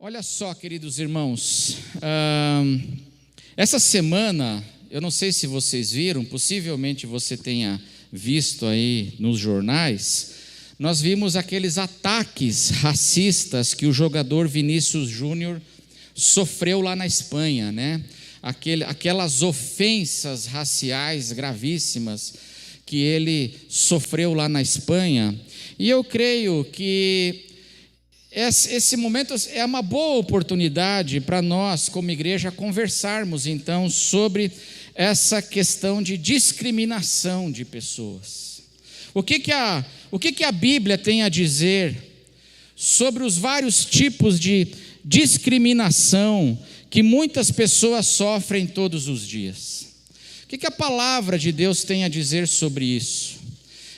Olha só, queridos irmãos, essa semana, eu não sei se vocês viram, possivelmente você tenha visto aí nos jornais, nós vimos aqueles ataques racistas que o jogador Vinícius Júnior sofreu lá na Espanha, né? Aquelas ofensas raciais gravíssimas que ele sofreu lá na Espanha. E eu creio que esse momento é uma boa oportunidade para nós, como igreja, conversarmos então sobre essa questão de discriminação de pessoas. O que a Bíblia tem a dizer sobre os vários tipos de discriminação que muitas pessoas sofrem todos os dias? O que a palavra de Deus tem a dizer sobre isso?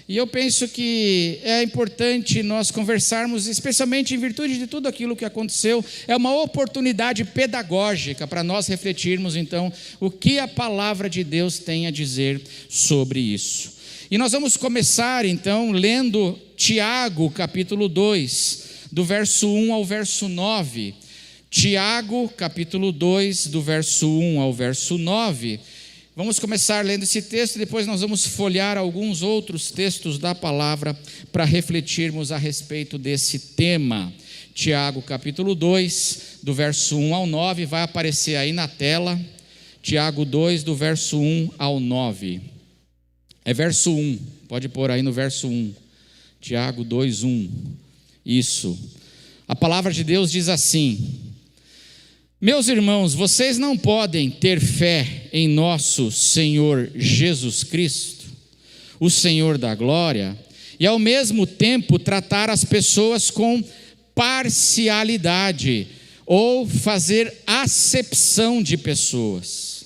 E eu penso que é importante nós conversarmos, especialmente em virtude de tudo aquilo que aconteceu. É uma oportunidade pedagógica para nós refletirmos, então, o que a palavra de Deus tem a dizer sobre isso. E nós vamos começar, então, lendo Tiago, capítulo 2, do verso 1 ao verso 9. Tiago, capítulo 2, do verso 1 ao verso 9. Vamos começar lendo esse texto, depois nós vamos folhear alguns outros textos da palavra para refletirmos a respeito desse tema. Tiago capítulo 2, do verso 1 ao 9, vai aparecer aí na tela. Tiago 2, do verso 1 ao 9. É verso 1, pode pôr aí no verso 1. Tiago 2, 1. Isso. A palavra de Deus diz assim: meus irmãos, vocês não podem ter fé em nosso Senhor Jesus Cristo, o Senhor da glória, e ao mesmo tempo tratar as pessoas com parcialidade ou fazer acepção de pessoas.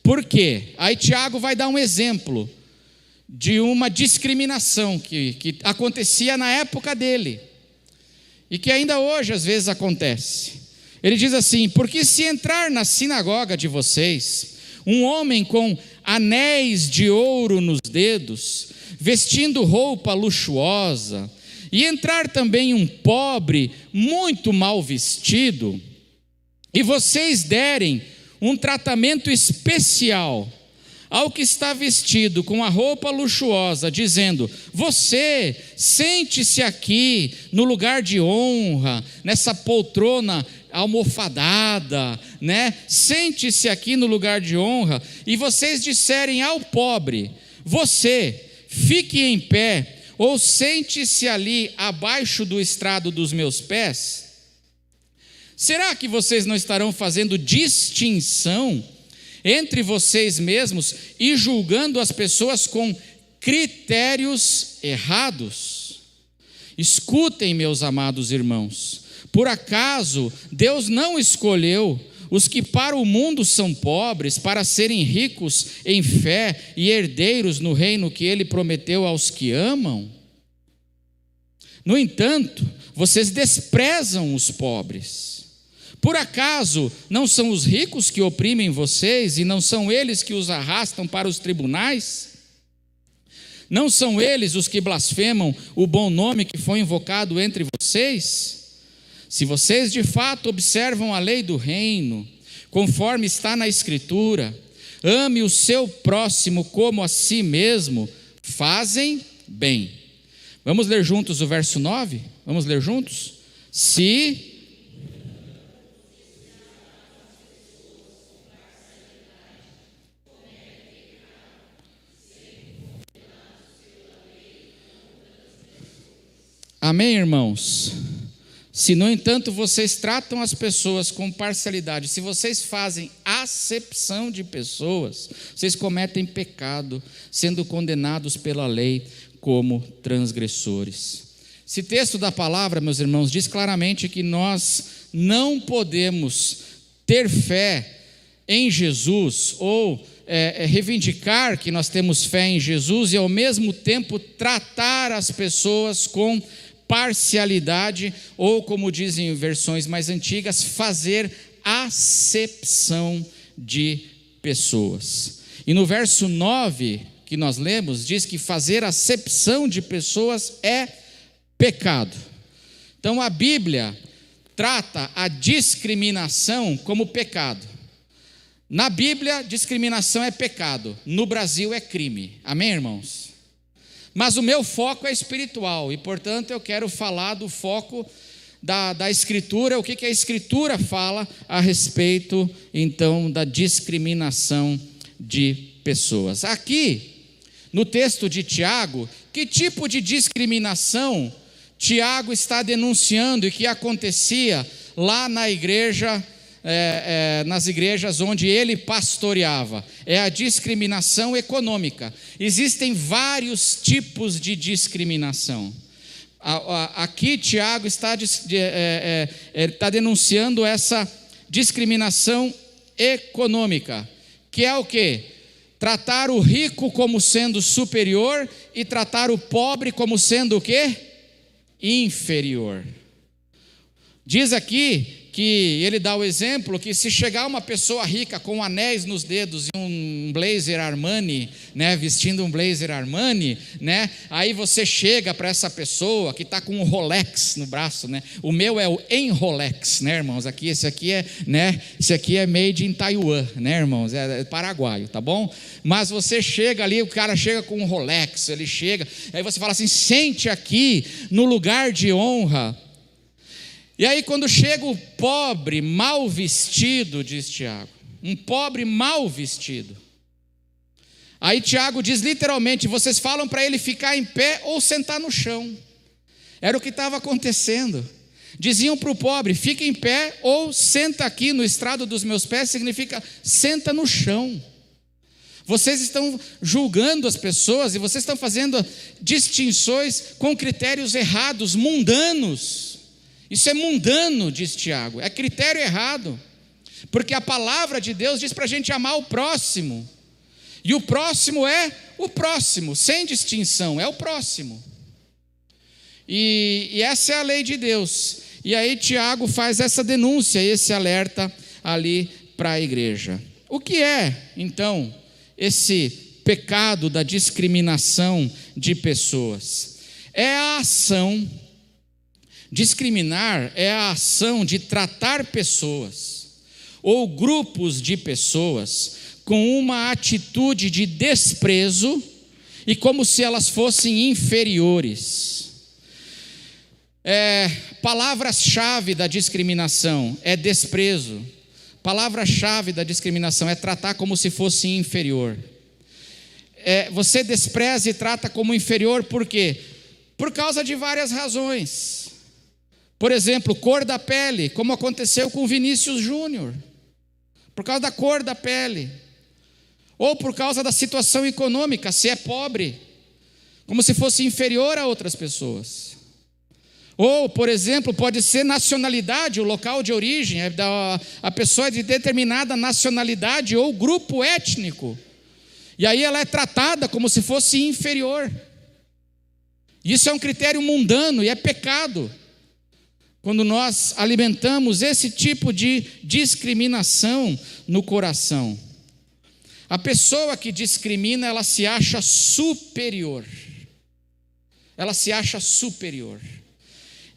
Por quê? Aí Tiago vai dar um exemplo de uma discriminação que acontecia na época dele e que ainda hoje às vezes acontece. Ele diz assim: porque se entrar na sinagoga de vocês um homem com anéis de ouro nos dedos, vestindo roupa luxuosa, e entrar também um pobre muito mal vestido, e vocês derem um tratamento especial ao que está vestido com a roupa luxuosa, dizendo: você sente-se aqui no lugar de honra, nessa poltrona almofadada, né? Sente-se aqui no lugar de honra, e vocês disserem ao pobre: você fique em pé, ou sente-se ali abaixo do estrado dos meus pés, será que vocês não estarão fazendo distinção entre vocês mesmos e julgando as pessoas com critérios errados? Escutem, meus amados irmãos, por acaso Deus não escolheu os que para o mundo são pobres para serem ricos em fé e herdeiros no reino que Ele prometeu aos que amam? No entanto, vocês desprezam os pobres. Por acaso não são os ricos que oprimem vocês e não são eles que os arrastam para os tribunais? Não são eles os que blasfemam o bom nome que foi invocado entre vocês? Se vocês de fato observam a lei do reino, conforme está na Escritura, ame o seu próximo como a si mesmo, fazem bem. Vamos ler juntos o verso 9? Vamos ler juntos? Amém, irmãos? Se, no entanto, vocês tratam as pessoas com parcialidade, se vocês fazem acepção de pessoas, vocês cometem pecado, sendo condenados pela lei como transgressores. Esse texto da palavra, meus irmãos, diz claramente que nós não podemos ter fé em Jesus ou reivindicar que nós temos fé em Jesus e ao mesmo tempo tratar as pessoas com parcialidade, ou como dizem em versões mais antigas, fazer acepção de pessoas. E no verso 9 que nós lemos, diz que fazer acepção de pessoas é pecado. Então a Bíblia trata a discriminação como pecado. Na Bíblia, discriminação é pecado. No Brasil é crime. Amém, irmãos? Mas o meu foco é espiritual e, portanto, eu quero falar do foco da Escritura, o que a Escritura fala a respeito, então, da discriminação de pessoas. Aqui, no texto de Tiago, que tipo de discriminação Tiago está denunciando e que acontecia lá na igreja, nas igrejas onde ele pastoreava? É a discriminação econômica. Existem vários tipos de discriminação. Aqui Tiago está denunciando essa discriminação econômica, que é o quê? Tratar o rico como sendo superior e tratar o pobre como sendo o quê? Inferior. Diz aqui que ele dá o exemplo que se chegar uma pessoa rica com anéis nos dedos e um blazer Armani, né, vestindo um blazer Armani, né, aí você chega para essa pessoa que está com um Rolex no braço, né, o meu é o Enrolex, né, irmãos, esse aqui é made in Taiwan, né, irmãos, é paraguaio, tá bom? Mas você chega ali, o cara chega com um Rolex, ele chega, aí você fala assim, sente aqui no lugar de honra. E aí quando chega o pobre mal vestido, diz Tiago, um pobre mal vestido, aí Tiago diz literalmente, vocês falam para ele ficar em pé ou sentar no chão. Era o que estava acontecendo. Diziam para o pobre, fica em pé ou senta aqui no estrado dos meus pés, significa senta no chão. Vocês estão julgando as pessoas e vocês estão fazendo distinções com critérios errados, mundanos. Isso é mundano, diz Tiago, é critério errado, porque a palavra de Deus diz para a gente amar o próximo, e o próximo é o próximo, sem distinção, é o próximo, e essa é a lei de Deus. E aí Tiago faz essa denúncia, esse alerta ali para a igreja. O que é, então, esse pecado da discriminação de pessoas? É a ação. Discriminar é a ação de tratar pessoas ou grupos de pessoas com uma atitude de desprezo e como se elas fossem inferiores. Palavra-chave da discriminação é desprezo. Palavra-chave da discriminação é tratar como se fosse inferior. Você despreza e trata como inferior por quê? Por causa de várias razões. Por exemplo, cor da pele, como aconteceu com Vinícius Júnior, por causa da cor da pele, ou por causa da situação econômica, se é pobre, como se fosse inferior a outras pessoas. Ou, por exemplo, pode ser nacionalidade, o local de origem, a pessoa é de determinada nacionalidade ou grupo étnico, e aí ela é tratada como se fosse inferior. Isso é um critério mundano e é pecado. Quando nós alimentamos esse tipo de discriminação no coração. A pessoa que discrimina, ela se acha superior. Ela se acha superior.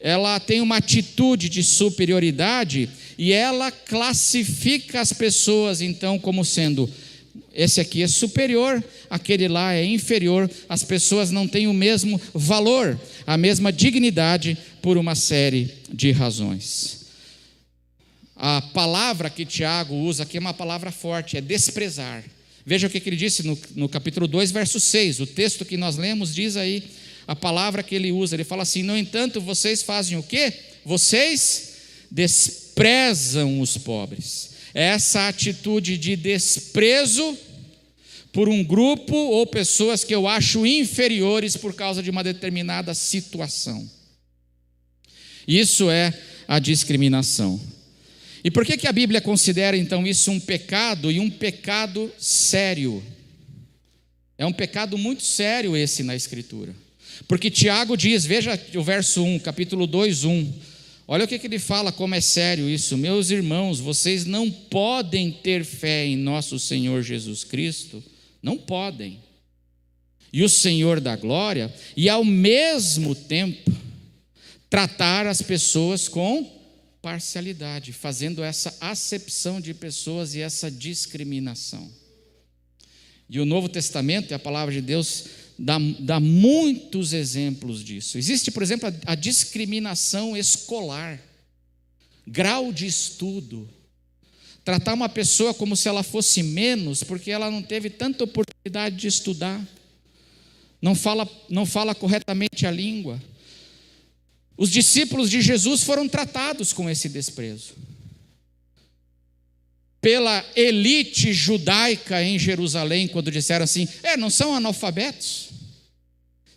Ela tem uma atitude de superioridade e ela classifica as pessoas, então, como sendo: esse aqui é superior, aquele lá é inferior. As pessoas não têm o mesmo valor, a mesma dignidade, por uma série de razões. A palavra que Tiago usa aqui é uma palavra forte, é desprezar. Veja o que ele disse no capítulo 2, verso 6, o texto que nós lemos diz aí, a palavra que ele usa, ele fala assim: no entanto, vocês fazem o quê? Vocês desprezam os pobres. Essa atitude de desprezo por um grupo ou pessoas que eu acho inferiores por causa de uma determinada situação. Isso é a discriminação. E por que a Bíblia considera então isso um pecado e um pecado sério? É um pecado muito sério esse na Escritura. Porque Tiago diz, veja o verso 1, capítulo 2, 1. Olha o que ele fala, como é sério isso. Meus irmãos, vocês não podem ter fé em nosso Senhor Jesus Cristo. Não podem. E o Senhor da glória, e ao mesmo tempo tratar as pessoas com parcialidade, fazendo essa acepção de pessoas e essa discriminação. E o Novo Testamento e a palavra de Deus dá muitos exemplos disso. Existe, por exemplo, a discriminação escolar, grau de estudo. Tratar uma pessoa como se ela fosse menos, porque ela não teve tanta oportunidade de estudar, não fala corretamente a língua. Os discípulos de Jesus foram tratados com esse desprezo pela elite judaica em Jerusalém, quando disseram assim: não são analfabetos,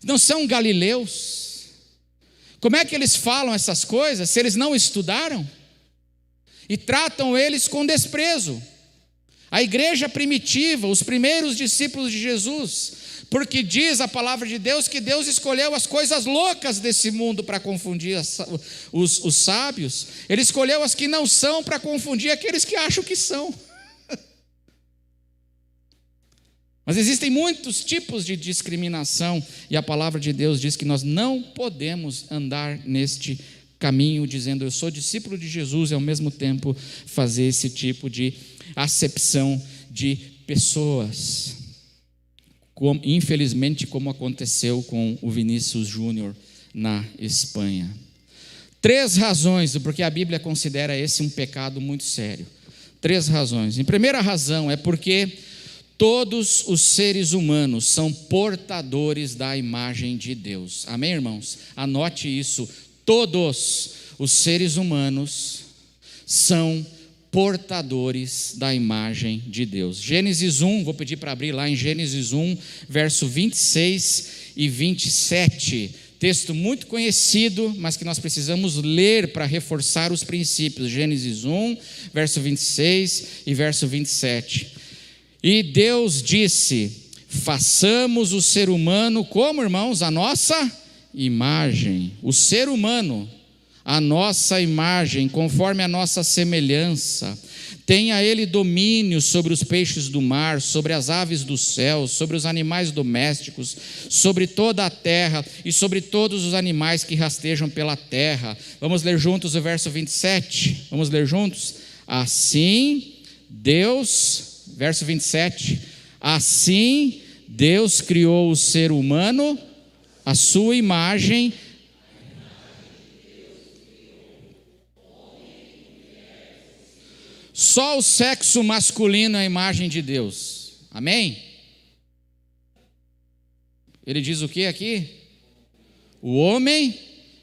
não são galileus, como é que eles falam essas coisas se eles não estudaram? E tratam eles com desprezo. A igreja primitiva, os primeiros discípulos de Jesus, porque diz a palavra de Deus que Deus escolheu as coisas loucas desse mundo para confundir os sábios. Ele escolheu as que não são para confundir aqueles que acham que são. Mas existem muitos tipos de discriminação, e a palavra de Deus diz que nós não podemos andar neste caminho dizendo eu sou discípulo de Jesus e ao mesmo tempo fazer esse tipo de acepção de pessoas, infelizmente como aconteceu com o Vinícius Júnior na Espanha. 3 razões do porquê a Bíblia considera esse um pecado muito sério. 3 razões. Em primeira razão é porque todos os seres humanos são portadores da imagem de Deus. Amém, irmãos? Anote isso. Todos os seres humanos são portadores da imagem de Deus. Gênesis 1, vou pedir para abrir lá em Gênesis 1, verso 26 e 27. Texto muito conhecido, mas que nós precisamos ler para reforçar os princípios. Gênesis 1, verso 26 e verso 27. E Deus disse: façamos o ser humano como, irmãos? A nossa imagem. O ser humano, a nossa imagem, conforme a nossa semelhança. Tenha ele domínio sobre os peixes do mar, sobre as aves do céu, sobre os animais domésticos, sobre toda a terra e sobre todos os animais que rastejam pela terra. Vamos ler juntos o verso 27? Vamos ler juntos? Assim Deus, verso 27, assim Deus criou o ser humano à sua imagem. Só o sexo masculino é a imagem de Deus. Amém? Ele diz o que aqui? O homem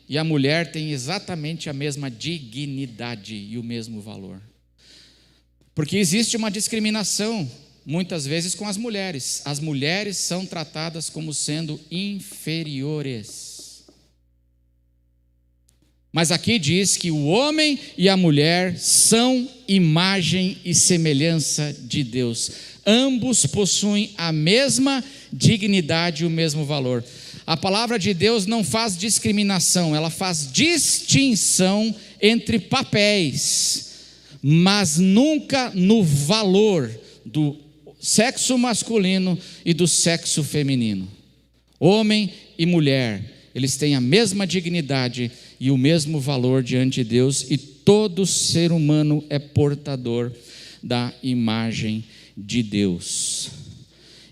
e a mulher têm exatamente a mesma dignidade e o mesmo valor. Porque existe uma discriminação, muitas vezes, com as mulheres. As mulheres são tratadas como sendo inferiores. Mas aqui diz que o homem e a mulher são imagem e semelhança de Deus. Ambos possuem a mesma dignidade e o mesmo valor. A palavra de Deus não faz discriminação, ela faz distinção entre papéis, mas nunca no valor do sexo masculino e do sexo feminino. Homem e mulher, eles têm a mesma dignidade e o mesmo valor diante de Deus, e todo ser humano é portador da imagem de Deus.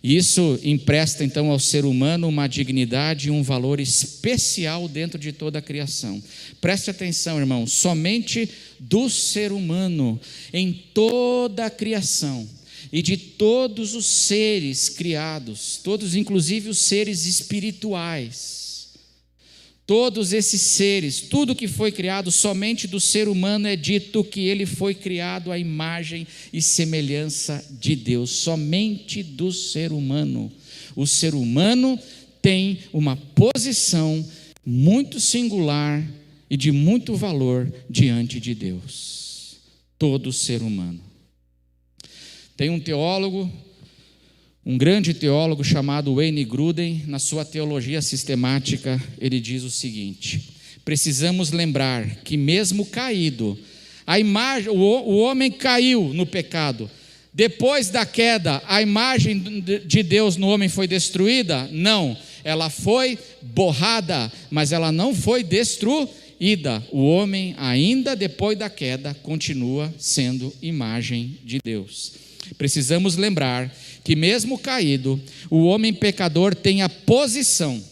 Isso empresta então ao ser humano uma dignidade e um valor especial dentro de toda a criação. Preste atenção, irmão, somente do ser humano em toda a criação e de todos os seres criados, todos inclusive os seres espirituais, todos esses seres, tudo que foi criado, somente do ser humano é dito que ele foi criado à imagem e semelhança de Deus, somente do ser humano. O ser humano tem uma posição muito singular e de muito valor diante de Deus. Todo ser humano. Tem um teólogo, um grande teólogo chamado Wayne Grudem, na sua teologia sistemática, ele diz o seguinte: precisamos lembrar que mesmo caído, o homem caiu no pecado. Depois da queda, a imagem de Deus no homem foi destruída? Não, ela foi borrada, mas ela não foi destruída. o homem, ainda depois da queda, continua sendo imagem de Deus. Precisamos lembrar que, mesmo caído, o homem pecador tem a posição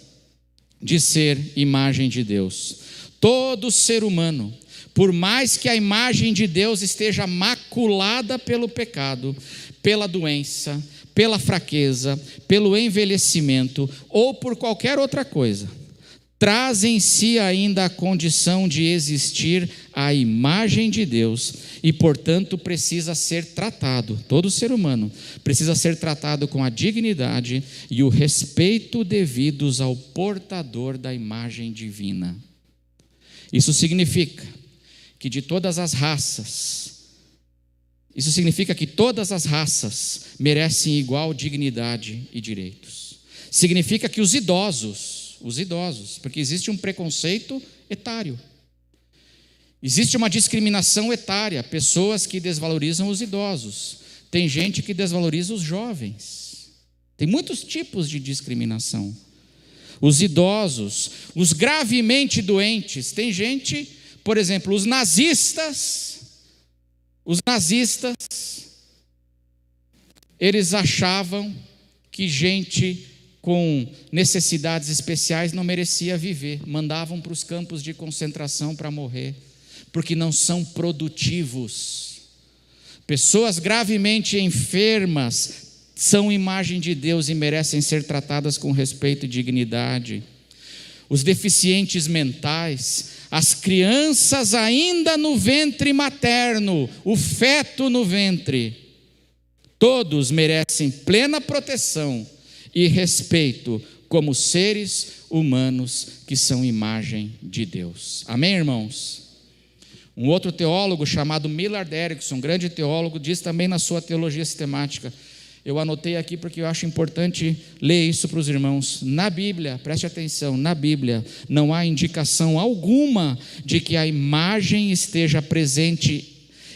de ser imagem de Deus. Todo ser humano, por mais que a imagem de Deus esteja maculada pelo pecado, pela doença, pela fraqueza, pelo envelhecimento ou por qualquer outra coisa, traz em si ainda a condição de existir a imagem de Deus e, portanto, precisa ser tratado, todo ser humano precisa ser tratado com a dignidade e o respeito devidos ao portador da imagem divina. Isso significa que todas as raças merecem igual dignidade e direitos. Significa que os idosos, porque existe um preconceito etário, existe uma discriminação etária, pessoas que desvalorizam os idosos, tem gente que desvaloriza os jovens, tem muitos tipos de discriminação. Os idosos, os gravemente doentes, tem gente, por exemplo, os nazistas, eles achavam que gente com necessidades especiais não merecia viver, mandavam para os campos de concentração para morrer, porque não são produtivos. Pessoas gravemente enfermas são imagem de Deus e merecem ser tratadas com respeito e dignidade. Os deficientes mentais, as crianças ainda no ventre materno, o feto no ventre, todos merecem plena proteção e respeito como seres humanos que são imagem de Deus. Amém, irmãos? Um outro teólogo chamado Millard Erickson, um grande teólogo, diz também na sua teologia sistemática, eu anotei aqui porque eu acho importante ler isso para os irmãos. Na Bíblia, preste atenção, na Bíblia não há indicação alguma de que a imagem esteja presente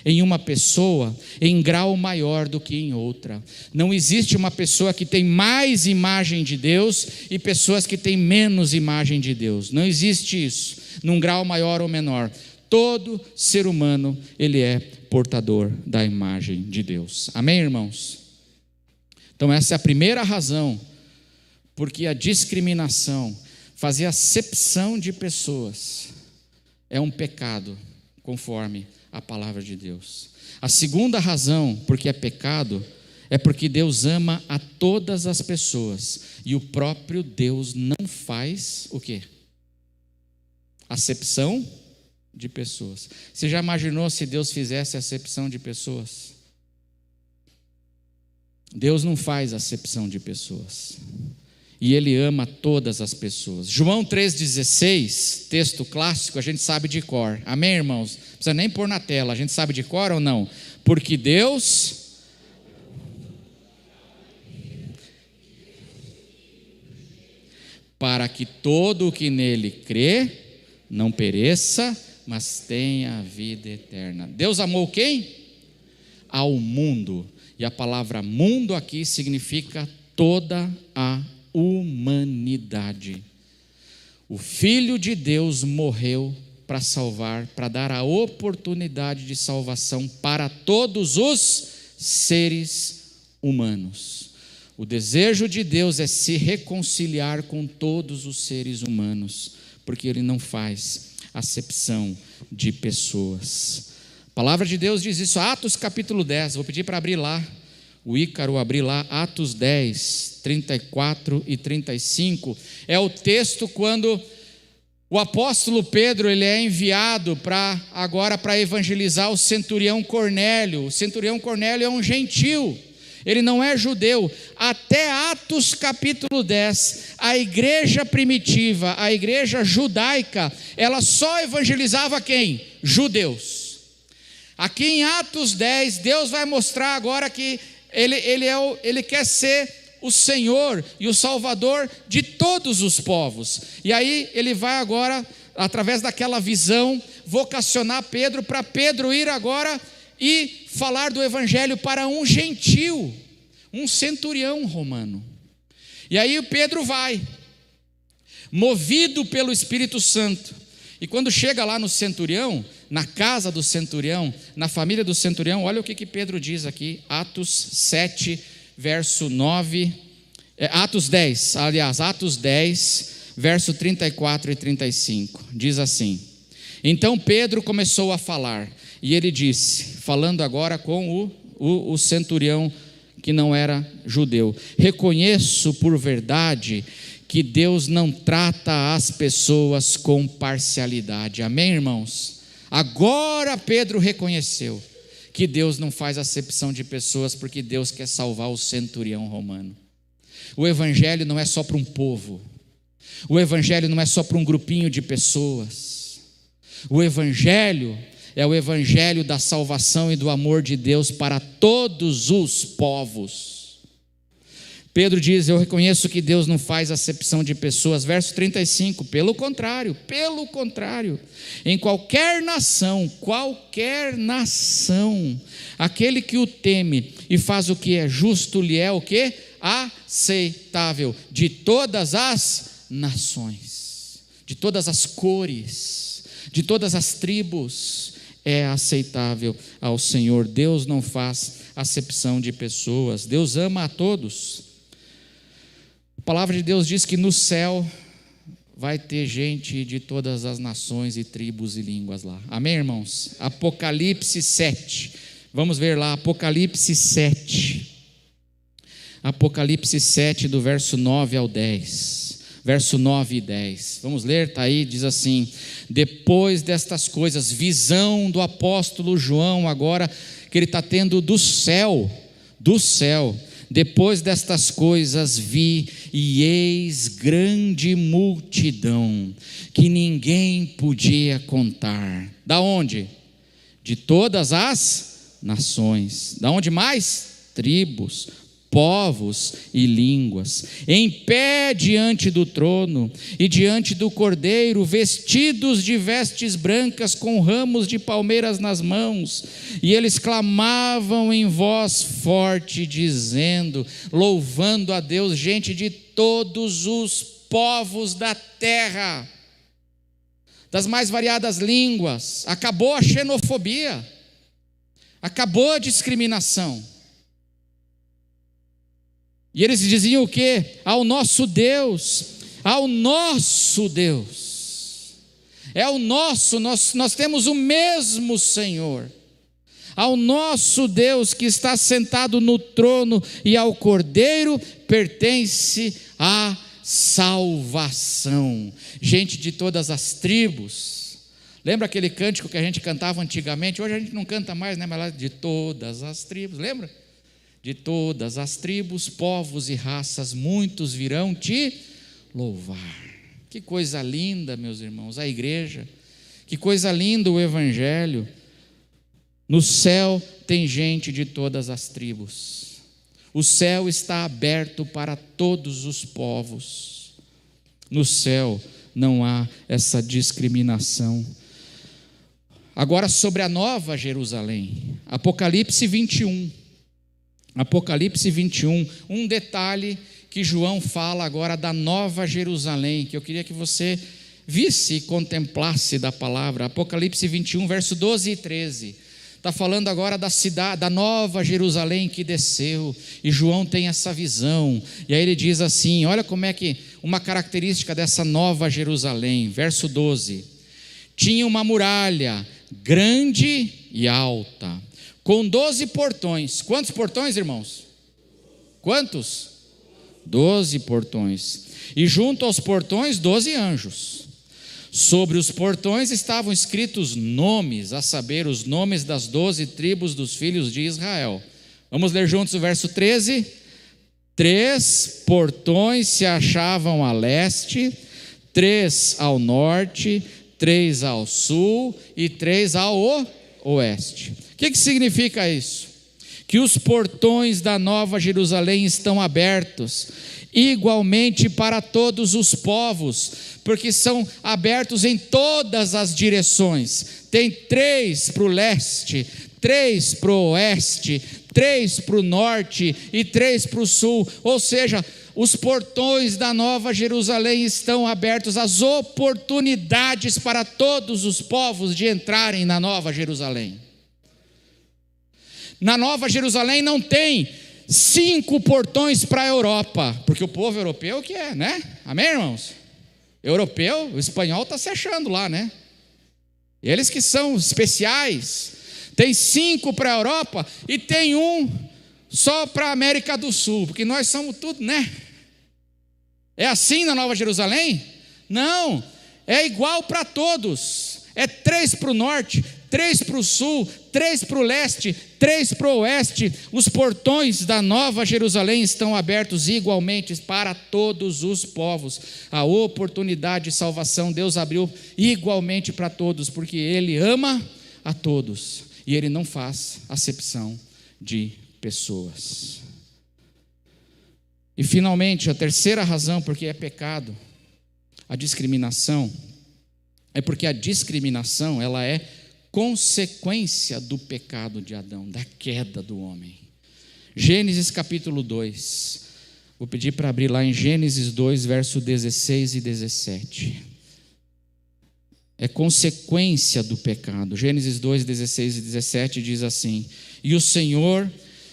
em uma pessoa em grau maior do que em outra. Não existe uma pessoa que tem mais imagem de Deus e pessoas que têm menos imagem de Deus. Não existe isso, num grau maior ou menor. Todo ser humano, ele é portador da imagem de Deus. Amém, irmãos? Então essa é a primeira razão porque a discriminação, fazer acepção de pessoas, é um pecado, conforme a palavra de Deus. A segunda razão porque é pecado é porque Deus ama a todas as pessoas e o próprio Deus não faz o quê? Acepção de pessoas. Você já imaginou se Deus fizesse acepção de pessoas? Deus não faz acepção de pessoas e Ele ama todas as pessoas. João 3,16, texto clássico, a gente sabe de cor. Amém, irmãos? Não precisa nem pôr na tela, a gente sabe de cor ou não? Porque Deus para que todo o que nele crê não pereça, mas tenha a vida eterna. Deus amou quem? Ao mundo. E a palavra mundo aqui significa toda a humanidade. O Filho de Deus morreu para salvar, para dar a oportunidade de salvação para todos os seres humanos. O desejo de Deus é se reconciliar com todos os seres humanos, porque Ele não faz acepção de pessoas. A palavra de Deus diz isso, Atos capítulo 10, vou pedir para abrir lá, o Ícaro abrir lá, Atos 10, 34 e 35, é o texto quando o apóstolo Pedro ele é enviado agora para evangelizar o centurião Cornélio. O centurião Cornélio é um gentil, ele não é judeu. Até Atos capítulo 10, a igreja primitiva, a igreja judaica, ela só evangelizava quem? Judeus. Aqui em Atos 10, Deus vai mostrar agora que Ele quer ser o Senhor e o Salvador de todos os povos. E aí Ele vai agora, através daquela visão, vocacionar Pedro, para Pedro ir agora e falar do Evangelho para um gentil, um centurião romano. E aí o Pedro vai, movido pelo Espírito Santo, E quando chega lá no centurião, na casa do centurião, na família do centurião, olha o que Pedro diz aqui, Atos 7, verso 9, Atos 10, verso 34 e 35, diz assim: então Pedro começou a falar, e ele disse, falando agora com o centurião que não era judeu: reconheço por verdade que Deus não trata as pessoas com parcialidade. Amém, irmãos? Agora Pedro reconheceu que Deus não faz acepção de pessoas, porque Deus quer salvar o centurião romano. O evangelho não é só para um povo, o evangelho não é só para um grupinho de pessoas, o evangelho é o evangelho da salvação e do amor de Deus para todos os povos. Pedro diz: eu reconheço que Deus não faz acepção de pessoas. Verso 35, pelo contrário, em qualquer nação, aquele que o teme e faz o que é justo, lhe é o que? Aceitável, de todas as nações, de todas as cores, de todas as tribos, é aceitável ao Senhor. Deus não faz acepção de pessoas, Deus ama a todos. A palavra de Deus diz que no céu vai ter gente de todas as nações e tribos e línguas lá. Amém, irmãos? Apocalipse 7. Vamos ver lá, Apocalipse 7. Apocalipse 7, do verso 9 ao 10. Verso 9 e 10. Vamos ler, está aí, diz assim: depois destas coisas, visão do apóstolo João, agora que ele está tendo do céu. Depois destas coisas vi, e eis grande multidão, que ninguém podia contar. Da onde? De todas as nações. Da onde mais? Tribos, povos e línguas, em pé diante do trono e diante do Cordeiro, vestidos de vestes brancas, com ramos de palmeiras nas mãos, e eles clamavam em voz forte, dizendo, louvando a Deus, gente de todos os povos da terra, das mais variadas línguas. Acabou a xenofobia, acabou a discriminação. E eles diziam o quê? Ao nosso Deus, é o nosso, nós temos o mesmo Senhor, ao nosso Deus que está sentado no trono e ao Cordeiro pertence a salvação. Gente de todas as tribos. Lembra aquele cântico que a gente cantava antigamente? Hoje a gente não canta mais, né? Mas lá, de todas as tribos, lembra? De todas as tribos, povos e raças, muitos virão te louvar. Que coisa linda, meus irmãos, a igreja. Que coisa linda o evangelho. No céu tem gente de todas as tribos. O céu está aberto para todos os povos. No céu não há essa discriminação. Agora sobre a nova Jerusalém. Apocalipse 21. Apocalipse 21, um detalhe que João fala agora da nova Jerusalém, que eu queria que você visse e contemplasse da palavra. Apocalipse 21, verso 12 e 13. Está falando agora da cidade, da nova Jerusalém que desceu, e João tem essa visão, e aí ele diz assim, olha como é que, uma característica dessa nova Jerusalém, verso 12, tinha uma muralha grande e alta, com 12 portões. Quantos portões, irmãos? Quantos? 12 portões. E junto aos portões, 12 anjos. Sobre os portões estavam escritos nomes, a saber, os nomes das 12 tribos dos filhos de Israel. Vamos ler juntos o verso 13? 3 portões se achavam a leste, 3 ao norte, 3 ao sul e 3 ao oeste. O que significa isso? que os portões da Nova Jerusalém estão abertos, igualmente para todos os povos, porque são abertos em todas as direções. Tem 3 para o leste, 3 para o oeste, 3 para o norte e 3 para o sul. Ou seja, os portões da Nova Jerusalém estão abertos, as oportunidades para todos os povos de entrarem na Nova Jerusalém. Na Nova Jerusalém não tem 5 portões para a Europa, porque o povo europeu que é, né? Amém, irmãos? Europeu, o espanhol está se achando lá, né? Eles que são especiais. Tem 5 para a Europa e tem 1 só para a América do Sul, porque nós somos tudo, né? É assim na Nova Jerusalém? Não, é igual para todos. É 3 para o norte, 3 para o sul, 3 para o leste, 3 para o oeste. Os portões da Nova Jerusalém estão abertos igualmente para todos os povos. A oportunidade de salvação Deus abriu igualmente para todos, porque Ele ama a todos e Ele não faz acepção de pessoas. E finalmente, a terceira razão porque é pecado, a discriminação, é porque a discriminação ela é consequência do pecado de Adão, da queda do homem. Gênesis capítulo 2, vou pedir para abrir lá em Gênesis 2, verso 16 e 17. É consequência do pecado. Gênesis 2, 16 e 17 diz assim: e o Senhor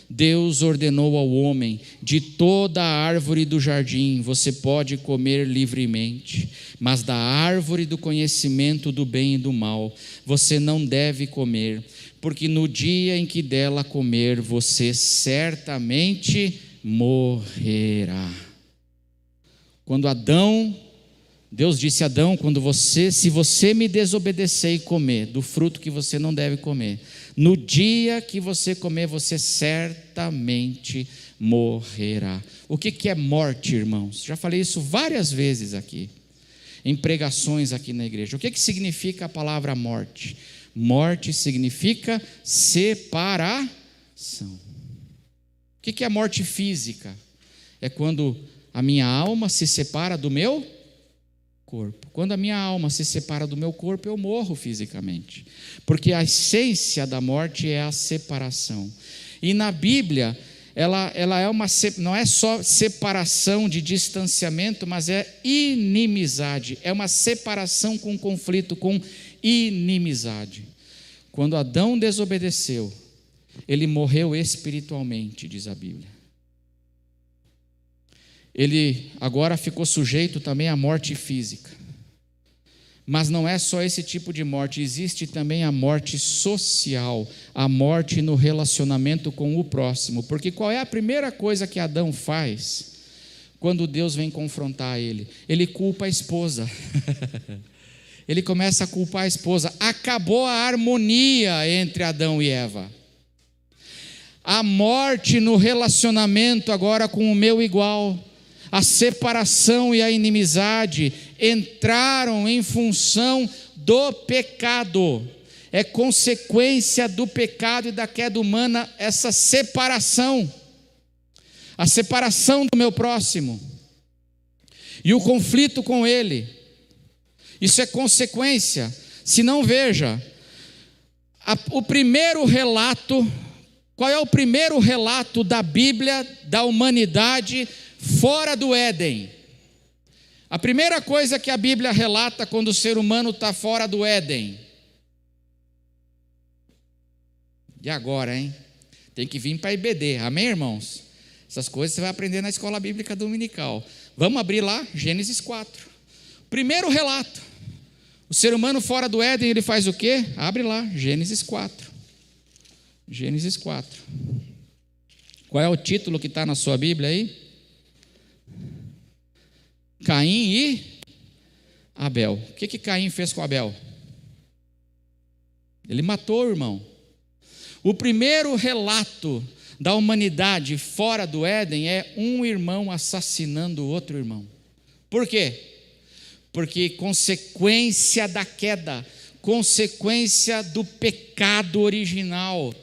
Deus ordenou ao homem: de toda a árvore do jardim você pode comer livremente, mas da árvore do conhecimento do bem e do mal você não deve comer, porque no dia em que dela comer você certamente morrerá. Quando Deus disse a Adão: se você me desobedecer e comer do fruto que você não deve comer, no dia que você comer, você certamente morrerá. O que é morte, irmãos? Já falei isso várias vezes aqui, em pregações aqui na igreja. O que significa a palavra morte? Morte significa separação. O que é morte física? É quando a minha alma se separa do meu corpo. Quando a minha alma se separa do meu corpo, eu morro fisicamente, porque a essência da morte é a separação. E na Bíblia ela é não é só separação de distanciamento, mas é inimizade, é uma separação com conflito, com inimizade. Quando Adão desobedeceu, ele morreu espiritualmente, diz a Bíblia. Ele agora ficou sujeito também à morte física. Mas não é só esse tipo de morte, existe também a morte social, a morte no relacionamento com o próximo. Porque qual é a primeira coisa que Adão faz quando Deus vem confrontar ele? Ele culpa a esposa. Ele começa a culpar a esposa. Acabou a harmonia entre Adão e Eva. A morte no relacionamento agora com o meu igual. A separação e a inimizade entraram em função do pecado. É consequência do pecado e da queda humana essa separação. A separação do meu próximo. E o conflito com ele. Isso é consequência. Se não, veja, o primeiro relato, qual é o primeiro relato da Bíblia, da humanidade, fora do Éden? A primeira coisa que a Bíblia relata quando o ser humano está fora do Éden. E agora, hein? Tem que vir para a IBD, amém, irmãos? Essas coisas você vai aprender na escola bíblica dominical. Vamos abrir lá, Gênesis 4. Primeiro relato. O ser humano fora do Éden, ele faz o quê? Abre lá, Gênesis 4. Gênesis 4. Qual é o título que está na sua Bíblia aí? Caim e Abel. O que Caim fez com Abel? Ele matou o irmão. O primeiro relato da humanidade fora do Éden é um irmão assassinando o outro irmão. Por quê? Porque consequência da queda, consequência do pecado original,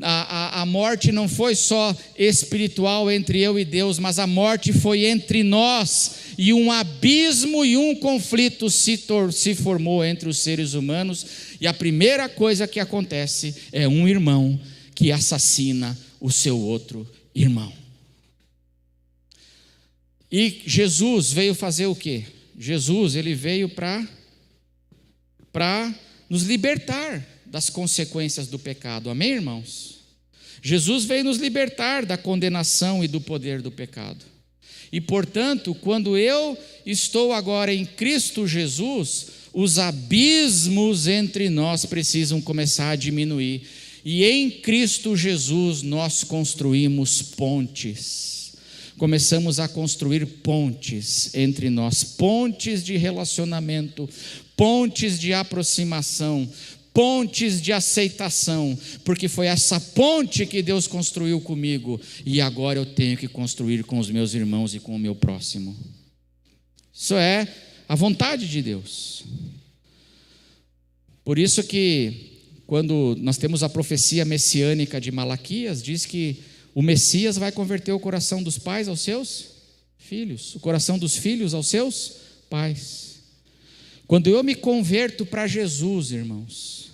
A morte não foi só espiritual entre eu e Deus, mas a morte foi entre nós, e um abismo e um conflito se formou entre os seres humanos, e a primeira coisa que acontece é um irmão que assassina o seu outro irmão. E Jesus veio fazer o quê? Jesus, ele veio para nos libertar das consequências do pecado. Amém, irmãos? Jesus veio nos libertar da condenação e do poder do pecado. E, portanto, quando eu estou agora em Cristo Jesus, os abismos entre nós precisam começar a diminuir. E em Cristo Jesus nós construímos pontes. Começamos a construir pontes entre nós, pontes de relacionamento, pontes de aproximação, pontes de aceitação, porque foi essa ponte que Deus construiu comigo, e agora eu tenho que construir com os meus irmãos e com o meu próximo. Isso é a vontade de Deus. Por isso que, quando nós temos a profecia messiânica de Malaquias, diz que o Messias vai converter o coração dos pais aos seus filhos, o coração dos filhos aos seus pais. Quando eu me converto para Jesus, irmãos,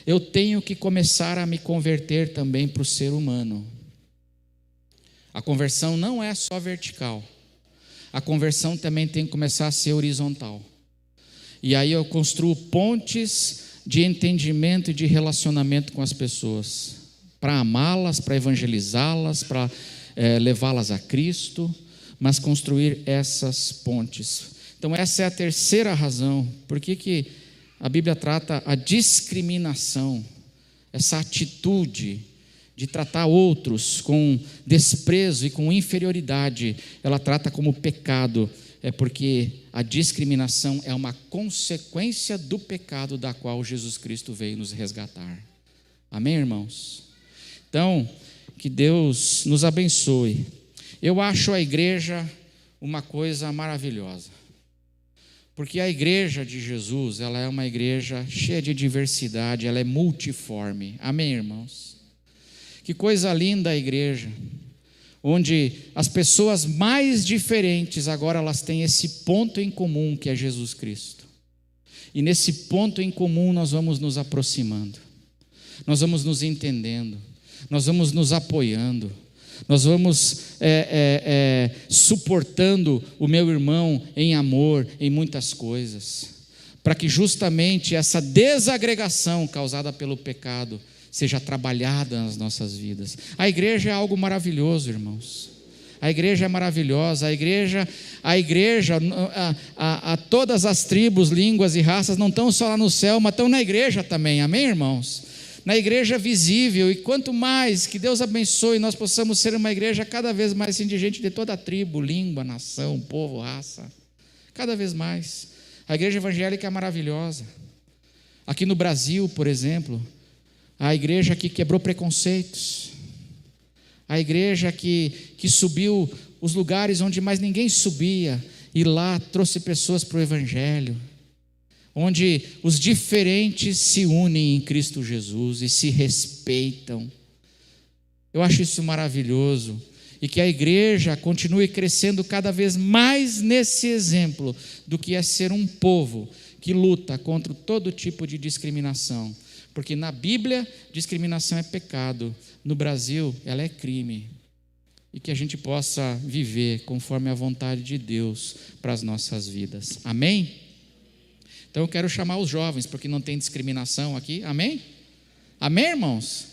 eu tenho que começar a me converter também para o ser humano. A conversão não é só vertical, a conversão também tem que começar a ser horizontal. E aí eu construo pontes de entendimento e de relacionamento com as pessoas, para amá-las, para evangelizá-las, para levá-las a Cristo, mas construir essas pontes. Então essa é a terceira razão, por que a Bíblia trata a discriminação, essa atitude de tratar outros com desprezo e com inferioridade, ela trata como pecado, é porque a discriminação é uma consequência do pecado da qual Jesus Cristo veio nos resgatar. Amém, irmãos? Então, que Deus nos abençoe. Eu acho a igreja uma coisa maravilhosa, porque a igreja de Jesus, ela é uma igreja cheia de diversidade, ela é multiforme. Amém, irmãos? Que coisa linda a igreja, onde as pessoas mais diferentes agora elas têm esse ponto em comum que é Jesus Cristo. E nesse ponto em comum nós vamos nos aproximando, nós vamos nos entendendo, nós vamos nos apoiando, nós vamos suportando o meu irmão em amor, em muitas coisas, para que justamente essa desagregação causada pelo pecado seja trabalhada nas nossas vidas. A igreja é algo maravilhoso, irmãos. A igreja é maravilhosa, a todas as tribos, línguas e raças não estão só lá no céu, mas estão na igreja também, amém, irmãos? Na igreja visível, e quanto mais que Deus abençoe, nós possamos ser uma igreja cada vez mais assim, de gente de toda a tribo, língua, nação, povo, raça, cada vez mais. A igreja evangélica é maravilhosa. Aqui no Brasil, por exemplo, a igreja que quebrou preconceitos, a igreja que subiu os lugares onde mais ninguém subia, e lá trouxe pessoas para o evangelho, onde os diferentes se unem em Cristo Jesus e se respeitam. Eu acho isso maravilhoso, e que a igreja continue crescendo cada vez mais nesse exemplo do que é ser um povo que luta contra todo tipo de discriminação, porque na Bíblia discriminação é pecado, no Brasil ela é crime, e que a gente possa viver conforme a vontade de Deus para as nossas vidas, amém? Então eu quero chamar os jovens, porque não tem discriminação aqui, amém? Amém, irmãos?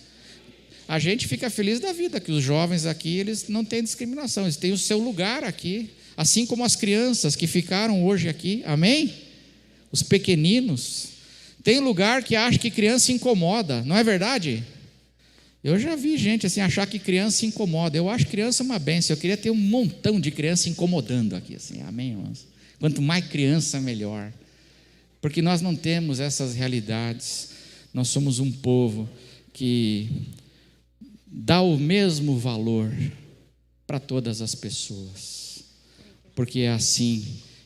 A gente fica feliz da vida que os jovens aqui, eles não têm discriminação, eles têm o seu lugar aqui, assim como as crianças que ficaram hoje aqui, amém? Os pequeninos, tem lugar que acha que criança incomoda, não é verdade? Eu já vi gente assim achar que criança incomoda. Eu acho criança uma bênção, eu queria ter um montão de criança incomodando aqui, assim, amém, irmãos? Quanto mais criança, melhor. Porque nós não temos essas realidades, nós somos um povo que dá o mesmo valor para todas as pessoas, porque é assim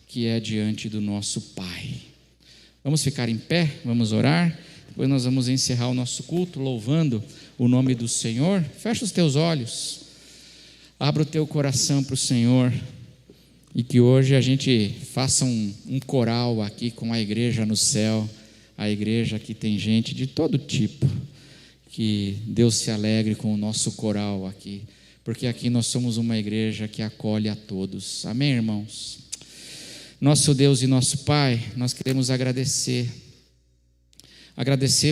que é diante do nosso Pai. Vamos ficar em pé, vamos orar. Depois nós vamos encerrar o nosso culto louvando o nome do Senhor. Fecha os teus olhos, abra o teu coração para o Senhor, e que hoje a gente faça um coral aqui com a igreja no céu. A igreja que tem gente de todo tipo, que Deus se alegre com o nosso coral aqui, porque aqui nós somos uma igreja que acolhe a todos. Amém, irmãos? Nosso Deus e nosso Pai, nós queremos agradecer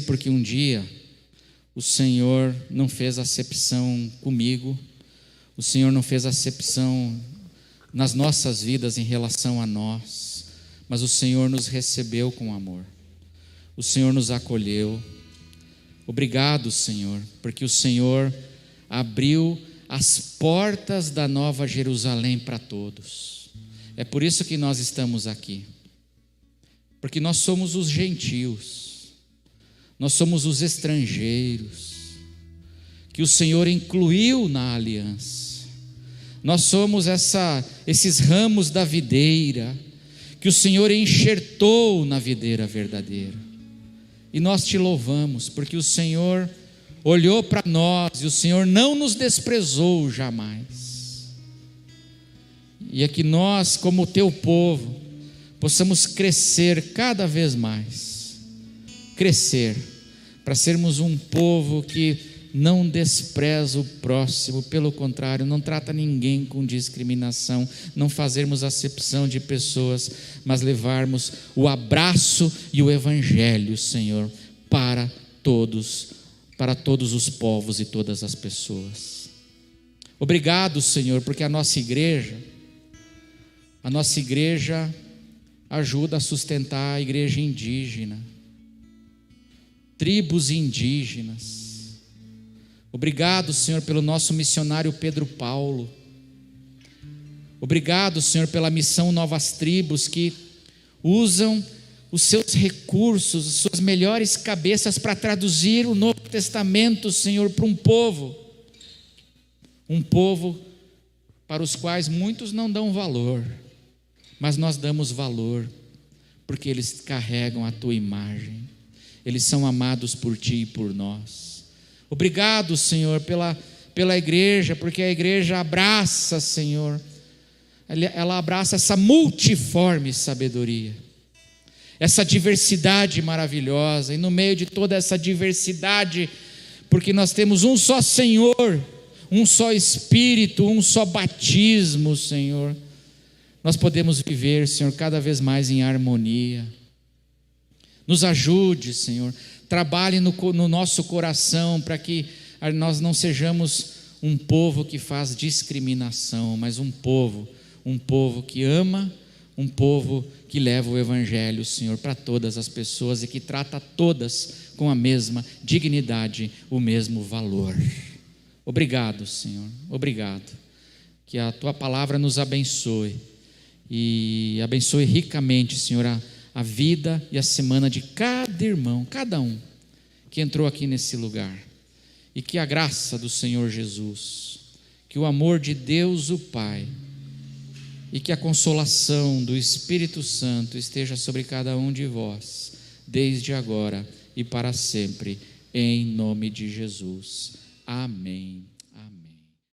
porque um dia o Senhor não fez acepção comigo, o Senhor não fez acepção nas nossas vidas em relação a nós, mas o Senhor nos recebeu com amor, o Senhor nos acolheu. Obrigado, Senhor, porque o Senhor abriu as portas da Nova Jerusalém para todos. É por isso que nós estamos aqui, porque nós somos os gentios, nós somos os estrangeiros, que o Senhor incluiu na aliança. Nós somos esses ramos da videira, que o Senhor enxertou na videira verdadeira. E nós te louvamos, porque o Senhor olhou para nós, e o Senhor não nos desprezou jamais. E é que nós, como teu povo, possamos crescer cada vez mais, crescer, para sermos um povo que não despreza o próximo, pelo contrário, não trata ninguém com discriminação, não fazermos acepção de pessoas, mas levarmos o abraço e o evangelho, Senhor, para todos os povos e todas as pessoas. Obrigado, Senhor, porque a nossa igreja ajuda a sustentar a igreja indígena, tribos indígenas. Obrigado, Senhor, pelo nosso missionário Pedro Paulo. Obrigado, Senhor, pela missão Novas Tribos, que usam os seus recursos, as suas melhores cabeças para traduzir o Novo Testamento, Senhor, para um povo para os quais muitos não dão valor, mas nós damos valor, porque eles carregam a tua imagem, eles são amados por ti e por nós. Obrigado, Senhor, pela igreja, porque a igreja abraça, Senhor, ela abraça essa multiforme sabedoria, essa diversidade maravilhosa, e no meio de toda essa diversidade, porque nós temos um só Senhor, um só Espírito, um só batismo, Senhor, nós podemos viver, Senhor, cada vez mais em harmonia. Nos ajude, Senhor, trabalhe no nosso coração, para que nós não sejamos um povo que faz discriminação, mas um povo que ama, um povo que leva o evangelho, Senhor, para todas as pessoas, e que trata todas com a mesma dignidade, o mesmo valor. Obrigado, Senhor, obrigado, que a tua palavra nos abençoe, e abençoe ricamente, Senhor, a vida e a semana de cada irmão, cada um que entrou aqui nesse lugar, e que a graça do Senhor Jesus, que o amor de Deus o Pai, e que a consolação do Espírito Santo esteja sobre cada um de vós, desde agora e para sempre, em nome de Jesus. Amém.